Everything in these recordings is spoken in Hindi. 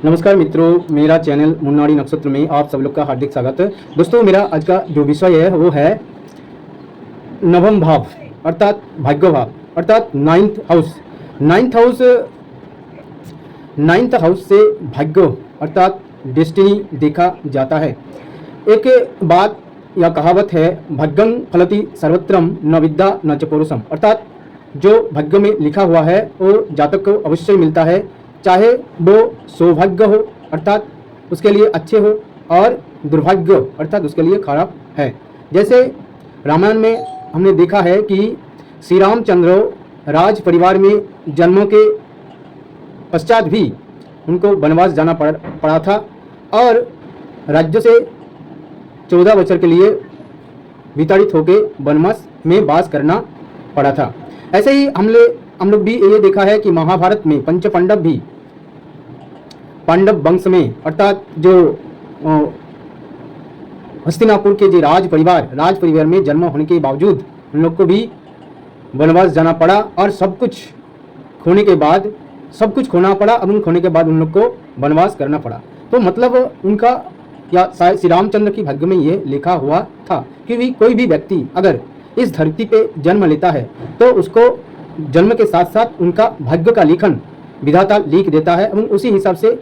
नमस्कार मित्रों, मेरा चैनल मुन्नाडी नक्षत्र में आप सब लोग का हार्दिक स्वागत है। दोस्तों, मेरा आज का जो विषय है वो है नवम भाव अर्थात भाग्य भाव अर्थात नाइन्थ हाउस से भाग्य अर्थात डेस्टिनी देखा जाता है। एक बात या कहावत है, भाग्यं फलति सर्वत्रम न विद्या न च पौरुषम, अर्थात जो भाग्य में लिखा हुआ है वो जातक को अवश्य मिलता है, चाहे वो सौभाग्य हो अर्थात उसके लिए अच्छे हो और दुर्भाग्य अर्थात उसके लिए खराब है। जैसे रामायण में हमने देखा है कि श्री रामचंद्र राज परिवार में जन्मों के पश्चात भी उनको वनवास जाना पड़ा था और राज्य से 14 बछर के लिए विताड़ित होकर वनवास में वास करना पड़ा था। ऐसे ही हम लोग भी ये देखा है कि महाभारत में पंच पांडव भी पांडव वंश में अर्थात जो हस्तिनापुर के जो राज परिवार में जन्म होने के बावजूद उन लोग को भी वनवास जाना पड़ा और सब कुछ खोना पड़ा और खोने के बाद उन लोग को वनवास करना पड़ा। तो मतलब उनका या श्री रामचंद्र की भाग्य में ये लिखा हुआ था कि कोई भी व्यक्ति अगर इस धरती पे जन्म लेता है तो उसको जन्म के साथ साथ उनका भाग्य का लेखन विधाता लिख देता है और उसी हिसाब से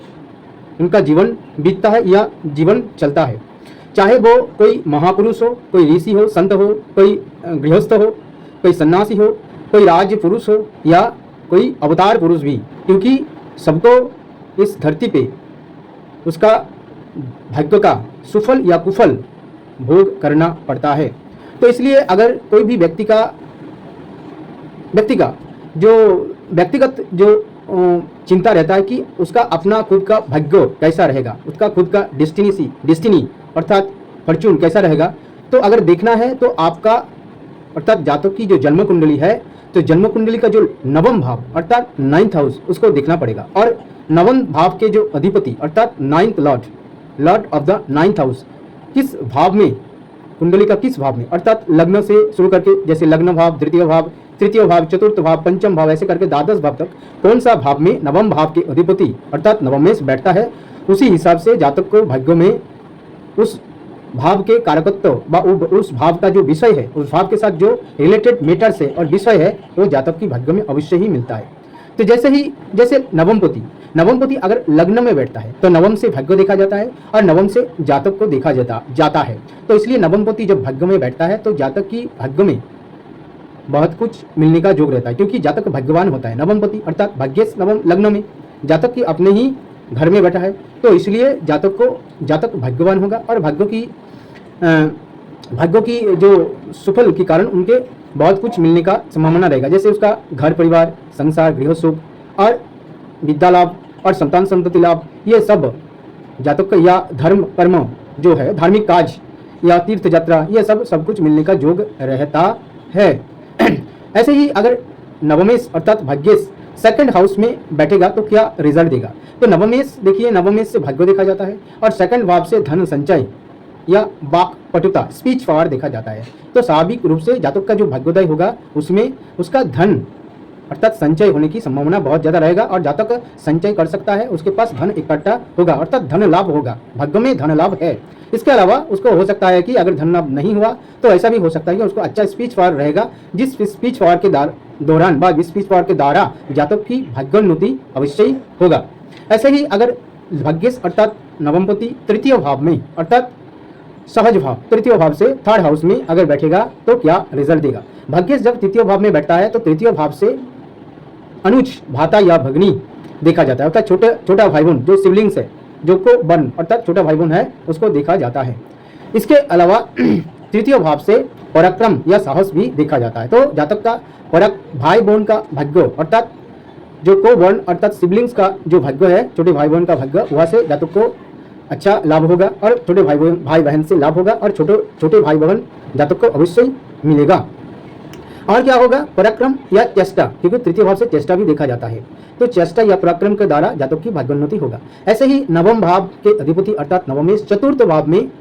उनका जीवन बीतता है या जीवन चलता है। चाहे वो कोई महापुरुष हो, कोई ऋषि हो, संत हो, कोई गृहस्थ हो, कोई सन्यासी हो, कोई राज्य पुरुष हो या कोई अवतार पुरुष भी, क्योंकि सबको इस धरती पे उसका भाग्य का सुफल या कुफल भोग करना पड़ता है। तो इसलिए अगर कोई भी व्यक्ति का व्यक्तिगत जो चिंता रहता है कि उसका अपना खुद का भाग्य कैसा रहेगा, उसका खुद का डेस्टिनी अर्थात फॉर्चून कैसा रहेगा, तो अगर देखना है तो आपका अर्थात जातक की जो जन्म कुंडली है तो जन्म कुंडली का जो नवम भाव अर्थात 9th हाउस उसको देखना पड़ेगा। और नवम भाव के जो अधिपति अर्थात 9th Lord of the 9th house किस भाव में, कुंडली का किस भाव में, अर्थात लग्न से शुरू करके जैसे लग्न भाव, तृतीय भाव, चतुर्थ भाव, पंचम भाव, ऐसे करके द्वादश भाव तक कौन सा भाव में नवम भाव के अधिपति अर्थात नवमेश बैठता है, उसी हिसाब से जातक को भाग्यों में उस भाव के कारकत्व व उस भाव का जो विषय है, उस भाव के साथ जो रिलेटेड मैटर्स है और विषय है वो जातक की भाग्य में अवश्य ही मिलता है। तो जैसे नवमपति अगर लग्न में बैठता है तो नवम से भाग्य देखा जाता है और नवम से जातक को देखा जाता है। तो इसलिए नवमपति जब भाग्य में बैठता है तो जातक की भाग्य में बहुत कुछ मिलने का योग रहता है, क्योंकि जातक भाग्यवान होता है। नवमपति अर्थात भाग्येश नवम लग्न में, जातक की अपने ही घर में बैठा है, तो इसलिए जातक भाग्यवान होगा और भाग्यों की जो सुफल के कारण उनके बहुत कुछ मिलने का संभावना रहेगा। जैसे उसका घर परिवार, संसार, गृह सुख और विद्या लाभ और संतान संतति लाभ, ये सब जातक का या धर्म कर्म जो है, धार्मिक काज या तीर्थ यात्रा, ये सब कुछ मिलने का योग रहता है। ऐसे ही अगर नवमेश अर्थात भाग्येश सेकंड हाउस में बैठेगा तो क्या रिजल्ट देगा, तो नवमेश देखिए, नवमेश से भाग्य देखा जाता है और सेकंड भाव से धन संचय या वाक पटुता, स्पीच पावर देखा जाता है। तो स्वाभाविक रूप से जातक का जो भाग्योदय होगा उसमें उसका धन अर्थात संचय होने की संभावना बहुत ज्यादा रहेगा और जातक संचय कर सकता है, उसके पास धन इकट्ठा होगा अर्थात धन लाभ होगा, भाग्य में धन लाभ है। इसके अलावा उसको हो सकता है कि अगर धन लाभ नहीं हुआ तो ऐसा भी हो सकता है कि उसको अच्छा स्पीच पावर रहेगा, जिस स्पीच पावर के दौरान व स्पीच पावर के द्वारा जातक की भाग्योन्नति अवश्य ही होगा। ऐसे ही अगर भाग्येश अर्थात नवमपति तृतीय भाव में अर्थात सहज भाव, तृतीय भाव से थर्ड हाउस में अगर बैठेगा तो क्या रिजल्ट देगा। भाग्येश जब तृतीय भाव में बैठता है तो तृतीय भाव से अनुज, भाता या भगनी देखा जाता है, अर्थात छोटा भाई बहन जो सिबलिंग्स है, जो को बन अर्थात छोटा भाई बहन है, उसको देखा जाता है। इसके अलावा तृतीय भाव से पराक्रम या साहस भी देखा जाता है। तो जातक का भाई बहन का भाग्य अर्थात जो को बर्न अर्थात सिबलिंग्स का जो भाग्य है, छोटे भाई बहन का भाग्य, वहाँ से जातक को अच्छा लाभ होगा और छोटे भाई बहन से लाभ होगा और छोटे भाई बहन जातक को अवश्य मिलेगा। और क्या होगा, पराक्रम या चेष्टा, क्योंकि तृतीय भाव से चेष्टा भी देखा जाता है, तो चेष्टा या पराक्रम के द्वारा जातक की भाग्योन्नति होगा। ऐसे ही नवम भाव के अधिपति अर्थात नवमेश चतुर्थ भाव में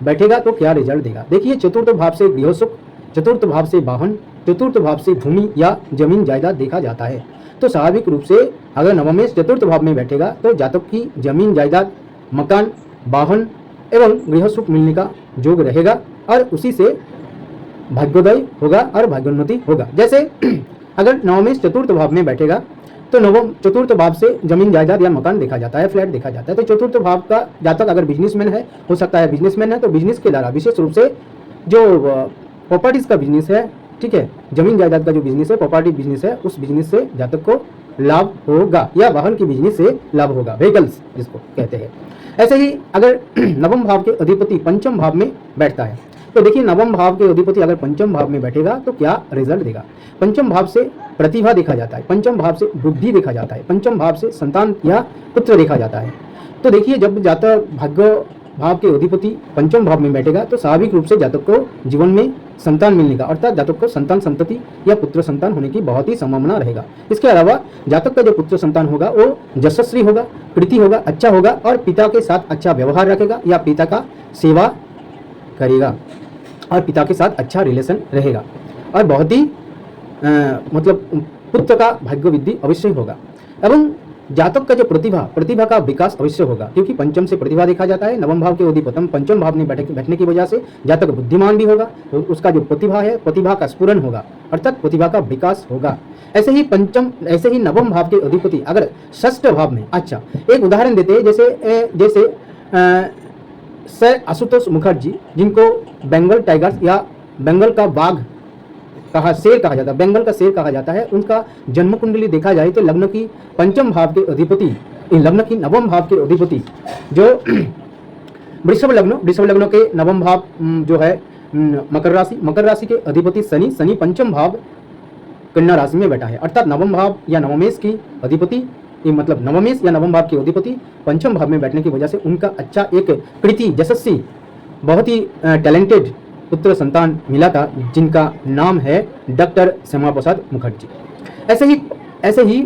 बैठेगा तो क्या रिजल्ट देगा। देखिए, चतुर्थ भाव से गृह सुख, चतुर्थ भाव से वाहन, चतुर्थ भाव से भूमि या जमीन जायदाद देखा जाता है। तो स्वाभाविक रूप से अगर नवमेश चतुर्थ भाव में बैठेगा तो जातक की जमीन जायदाद, मकान, वाहन एवं गृह सुख मिलने का योग रहेगा और उसी से भाग्योदय होगा और भाग्योन्नति होगा। जैसे अगर नवमेश चतुर्थ भाव में बैठेगा तो नवम चतुर्थ भाव से जमीन जायदाद या मकान देखा जाता है, फ्लैट देखा जाता है। तो चतुर्थ भाव का जातक अगर बिजनेसमैन है, हो सकता है बिजनेसमैन है, तो बिजनेस के द्वारा विशेष रूप से जो प्रॉपर्टीज का बिजनेस है, ठीक है, जमीन जायदाद का जो बिजनेस है, प्रॉपर्टी बिजनेस है, उस बिजनेस से जातक को लाभ होगा या वाहन की बिजनेस से लाभ होगा, व्हीकल्स जिसको कहते हैं। ऐसे ही अगर नवम भाव के अधिपति पंचम भाव में बैठता है तो देखिए नवम भाव के अधिपति अगर पंचम भाव में बैठेगा तो क्या रिजल्ट देगा। पंचम भाव से प्रतिभा देखा जाता है, पंचम भाव से बुद्धि देखा जाता है, पंचम भाव से संतान या पुत्र देखा जाता है। तो देखिए जब जातक भाग्य भाव के अधिपति पंचम भाव में बैठेगा तो स्वाभाविक रूप से जातक को जीवन में संतान मिलने का, अर्थात जातक को संतान संतति या पुत्र संतान होने की बहुत ही संभावना रहेगा। इसके अलावा जातक का जो पुत्र संतान होगा वो यशस्वी होगा, कृति होगा, अच्छा होगा और पिता के साथ अच्छा व्यवहार रखेगा या पिता का सेवा करेगा और पिता के साथ अच्छा रिलेशन रहेगा और बहुत ही मतलब पुत्र का भाग्य वृद्धि अवश्य होगा। एवं जातक का जो प्रतिभा का विकास अवश्य होगा, क्योंकि पंचम से प्रतिभा देखा जाता है। नवम भाव के अधिपतम पंचम भाव में बैठने की वजह से जातक बुद्धिमान भी होगा, तो उसका जो प्रतिभा है, प्रतिभा का स्फुरन होगा, अर्थात प्रतिभा का विकास होगा। ऐसे ही नवम भाव के अधिपति अगर षष्ठ भाव में, अच्छा एक उदाहरण देते हैं, जैसे सर आशुतोष मुखर्जी, जिनको बंगाल टाइगर्स या बंगाल का बाघ शेर कहा जाता है, बंगाल का शेर कहा जाता है, उनका जन्म कुंडली देखा जाए तो लग्न की पंचम भाव के अधिपति, लग्न की नवम भाव के अधिपति जो वृषभ लग्न के नवम भाव जो है मकर राशि के अधिपति शनि पंचम भाव कन्या राशि में बैठा है, अर्थात नवम भाव या नवमेश की अधिपति, मतलब नवमेश या नवम भाव के अधिपति पंचम भाव में बैठने की वजह से उनका अच्छा एक कृति यशस्वी बहुत ही टैलेंटेड पुत्र संतान मिला था, जिनका नाम है डॉक्टर श्यामा प्रसाद मुखर्जी। ऐसे ही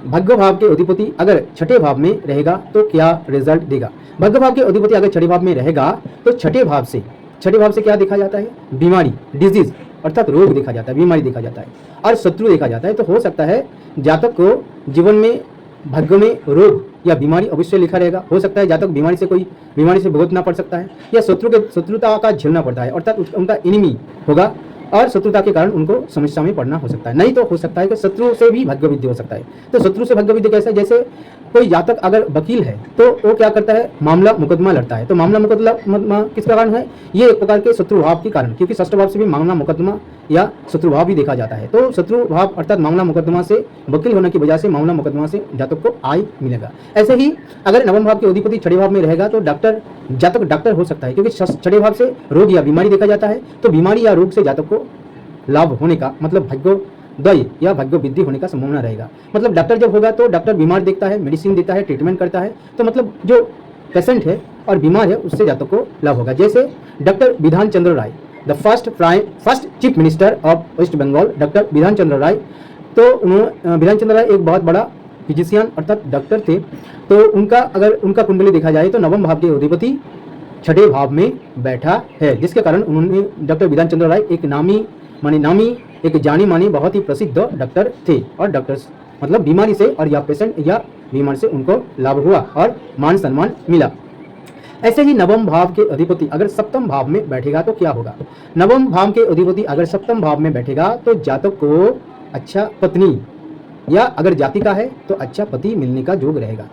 भाग्य भाव के अधिपति अगर छठे भाव में रहेगा तो क्या रिजल्ट देगा। भाग्य भाव के अधिपति अगर छठे भाव में रहेगा तो छठे भाव से क्या देखा जाता है, बीमारी, डिजीज अर्थात रोग देखा जाता है, बीमारी देखा जाता है और शत्रु देखा जाता है। तो हो सकता है जातक को जीवन में भाग्य में रोग या बीमारी अवश्य लिखा रहेगा। हो सकता है जातक बीमारी से भुगतना पड़ सकता है या शत्रुता का झेलना पड़ता है, अर्थात उनका एनिमी होगा और शत्रुता के कारण उनको समस्या में पड़ना हो सकता है। नहीं तो हो सकता है कि शत्रु से भी भाग्य वृद्धि हो सकता है। तो शत्रु से भाग्य वृद्धि कैसे, जैसे कोई जातक अगर वकील है तो वो क्या करता है, मामला मुकदमा लड़ता है। तो मामला मुकदमा किस कारण है, ये एक प्रकार के शत्रु भाव के कारण, क्योंकि षष्ठ भाव से भी मामला मुकदमा या शत्रु भाव भी देखा जाता है। तो शत्रु भाव अर्थात मामला मुकदमा से वकील होने की वजह से मामला मुकदमा से जातक को आय मिलेगा। ऐसे ही अगर नवम भाव के अधिपति छठे भाव में रहेगा तो जातक डॉक्टर हो सकता है, क्योंकि छठे भाव से रोग या बीमारी देखा जाता है। तो बीमारी या रोग से जातक को लाभ होने का, मतलब भाग्योदय या भाग्य वृद्धि होने का संभावना रहेगा। मतलब डॉक्टर जब होगा तो डॉक्टर बीमार देखता है, मेडिसिन देता है, ट्रीटमेंट करता है। तो मतलब जो पेशेंट है और बीमार है उससे जातक को लाभ होगा। जैसे doctor Bidhan Chandra Roy, the first chief minister of West Bengal, doctor Bidhan Chandra Roy. तो बिधान चंद्र राय एक बहुत बड़ा फिजिशियन अर्थात डॉक्टर थे। तो उनका कुंडली देखा जाए तो नवम भाव के अधिपति छठे भाव में बैठा है, जिसके कारण उन्होंने डॉक्टर बिधान चंद्र राय एक नामी एक जानी मानी बहुत ही प्रसिद्ध डॉक्टर थे। और डॉक्टर्स मतलब बीमारी से और या पेशेंट या बीमारी से उनको लाभ हुआ और मान सम्मान मिला। ऐसे ही नवम भाव के अधिपति अगर सप्तम भाव में बैठेगा तो क्या होगा। नवम भाव के अधिपति अगर सप्तम भाव में बैठेगा तो जातक को अच्छा पत्नी या अगर जाति का है तो अच्छा पति मिलने का योग रहेगा।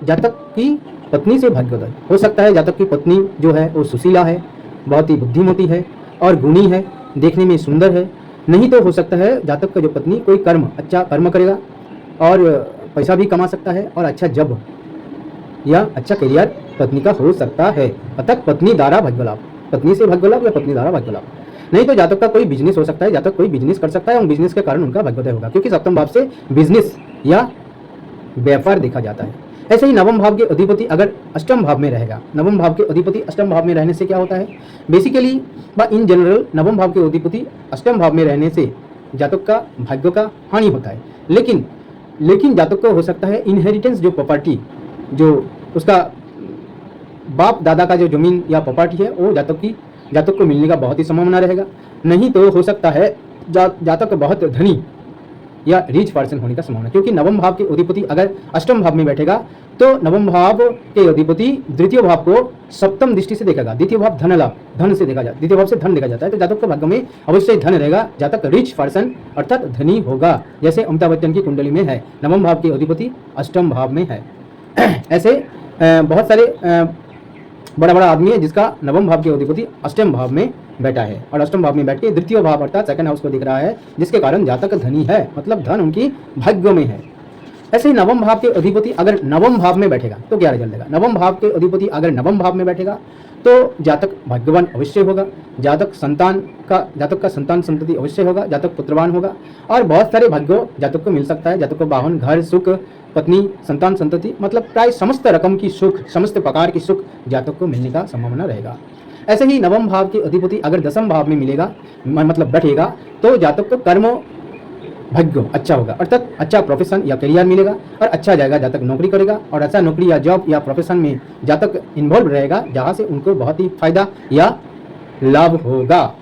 जातक की पत्नी से भाग्योदय हो सकता है। जातक की पत्नी जो है वो सुशीला है, बहुत ही बुद्धिमती है और गुणी है, देखने में सुंदर है। नहीं तो हो सकता है जातक का जो पत्नी कोई अच्छा कर्म करेगा और पैसा भी कमा सकता है और अच्छा जॉब या अच्छा करियर पत्नी का हो सकता है। अतः पत्नी द्वारा भाग्य लाभ, पत्नी से भाग्य लाभ या पत्नी द्वारा भाग्य लाभ। नहीं तो जातक का कोई बिजनेस हो सकता है, जातक कोई बिजनेस कर सकता है और बिजनेस के कारण उनका भाग्योदय होगा, क्योंकि सप्तम भाव से बिजनेस या व्यापार देखा जाता है। ऐसे ही नवम भाव के अधिपति अगर अष्टम भाव में रहेगा, नवम भाव के अधिपति अष्टम भाव में रहने से क्या होता है, बेसिकली इन जनरल नवम भाव के अधिपति अष्टम भाव में रहने से जातक का भाग्य का हानि होता है। लेकिन जातक को हो सकता है इनहेरिटेंस जो प्रॉपर्टी, जो उसका बाप दादा का जो जमीन या प्रॉपर्टी है वो जातक को मिलने का बहुत ही संभावना रहेगा। नहीं तो हो सकता है जातक बहुत धनी या रिच पर्सन होने का संभावना, क्योंकि नवम भाव के अधिपति अगर अष्टम भाव में बैठेगा तो नवम भाव के अधिपति द्वितीय भाव को सप्तम दृष्टि से देखेगा। द्वितीय भाव धन लाभ, धन से देखा जाता है, द्वितीय भाव से धन देखा जाता है। तो जातक के भाग्य में अवश्य धन रहेगा, जातक रिच पर्सन अर्थात धनी होगा, जैसे अमिताभ बच्चन की कुंडली में है, नवम भाव के अधिपति अष्टम भाव में है। ऐसे बहुत सारे बड़ा बड़ा आदमी है जिसका नवम भाव के अधिपति अष्टम भाव में बैठा है, और अष्टम भाव में बैठ के द्वितीय भाव अर्थात सेकंड हाउस को दिख रहा है, जिसके कारण जातक धनी है, मतलब धन उनकी भाग्य में है। ऐसे ही नवम भाव के अधिपति अगर नवम भाव में बैठेगा तो क्या रिजल्ट देगा? नवम भाव के अधिपति अगर नवम भाव में बैठेगा तो जातक भाग्यवान अवश्य होगा, जातक का संतान संतति अवश्य होगा, जातक पुत्रवान होगा, और बहुत सारे भाग्यों जातक को मिल सकता है। जातक को वाहन, घर, सुख, पत्नी, संतान संतति, मतलब प्राय समस्त रकम की सुख, समस्त प्रकार की सुख जातक को मिलने का संभावना रहेगा। ऐसे ही नवम भाव के अधिपति अगर दसम भाव में मिलेगा, मतलब बैठेगा, तो जातक को कर्म भाग्य अच्छा होगा, अर्थात अच्छा प्रोफेशन या करियर मिलेगा और अच्छा जाएगा, जातक नौकरी करेगा और अच्छा नौकरी या जॉब या प्रोफेशन में जातक इन्वॉल्व रहेगा, जहाँ से उनको बहुत ही फायदा या लाभ होगा।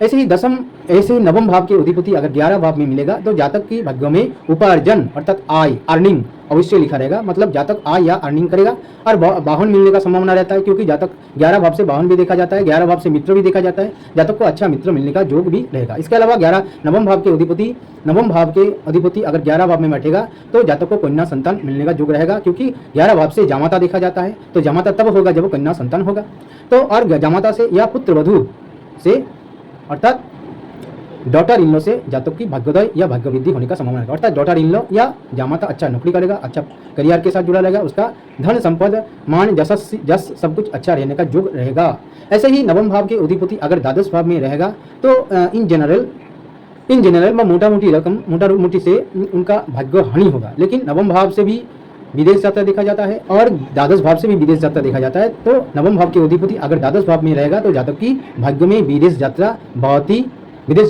ऐसे ही नवम भाव के अधिपति अगर 11 भाव में मिलेगा तो जातक की भाग्य में उपार्जन अर्थात आय, अर्निंग अवश्य लिखा रहेगा, मतलब जातक आय या अर्निंग करेगा और वाहन मिलने का संभावना रहता है, क्योंकि जातक 11 भाव से वाहन भी देखा जाता है, 11 भाव से मित्र भी देखा जाता है, जातक को अच्छा मित्र मिलने का योग भी रहेगा। इसके अलावा नवम भाव के अधिपति अगर 11 भाव में बैठेगा तो जातक को कन्या संतान मिलने का योग रहेगा, क्योंकि 11 भाव से जामाता देखा जाता है, तो जामाता तब होगा जब कन्या संतान होगा। तो और जामाता से या पुत्र वधु से अर्थात डॉटर इन लॉ से जातक की भाग्योदय या भाग्य वृद्धि होने का संभावना है, अर्थात डॉटर इन लॉ या जामाता अच्छा नौकरी करेगा, अच्छा करियर के साथ जुड़ा रहेगा, उसका धन संपद मान जस सब कुछ अच्छा रहने का योग रहेगा। ऐसे ही नवम भाव के अधिपति अगर द्वादश भाव में रहेगा तो इन जनरल में मोटा मोटी से उनका भाग्य हानि होगा, लेकिन नवम भाव से भी विदेश यात्रा देखा जाता है और द्वादश भाव से भी विदेश यात्रा देखा जाता है। तो नवम भाव के अधिपति अगर द्वादश भाव में रहेगा तो जातक की भाग्य में विदेश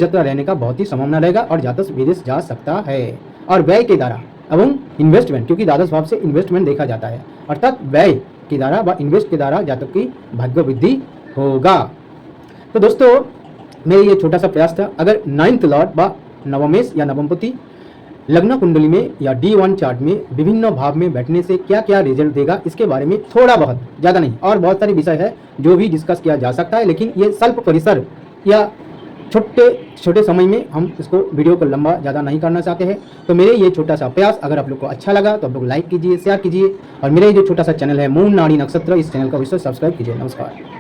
यात्रा रहने का बहुत ही संभावना रहेगा और जातक विदेश जा सकता है। और व्यय के द्वारा एवं इन्वेस्टमेंट, क्योंकि द्वादश भाव से इन्वेस्टमेंट देखा जाता है, अर्थात व्यय के द्वारा व इन्वेस्ट के द्वारा जातक की भाग्य वृद्धि होगा। तो दोस्तों मेरे ये छोटा सा प्रयास था, अगर 9th लॉर्ड व नवमेश या नवमपति लग्न कुंडली में या D1 चार्ट में विभिन्न भाव में बैठने से क्या क्या रिजल्ट देगा, इसके बारे में थोड़ा बहुत, ज़्यादा नहीं, और बहुत सारे विषय है जो भी डिस्कस किया जा सकता है, लेकिन ये स्वल्प परिसर या छोटे समय में हम इसको वीडियो को लंबा ज़्यादा नहीं करना चाहते हैं। तो मेरे ये छोटा सा प्रयास अगर आप लोग को अच्छा लगा तो आप लोग लाइक कीजिए, शेयर कीजिए, और मेरे ये जो छोटा सा चैनल है मून नाड़ी नक्षत्र, इस चैनल को अवश्य सब्सक्राइब कीजिए। नमस्कार।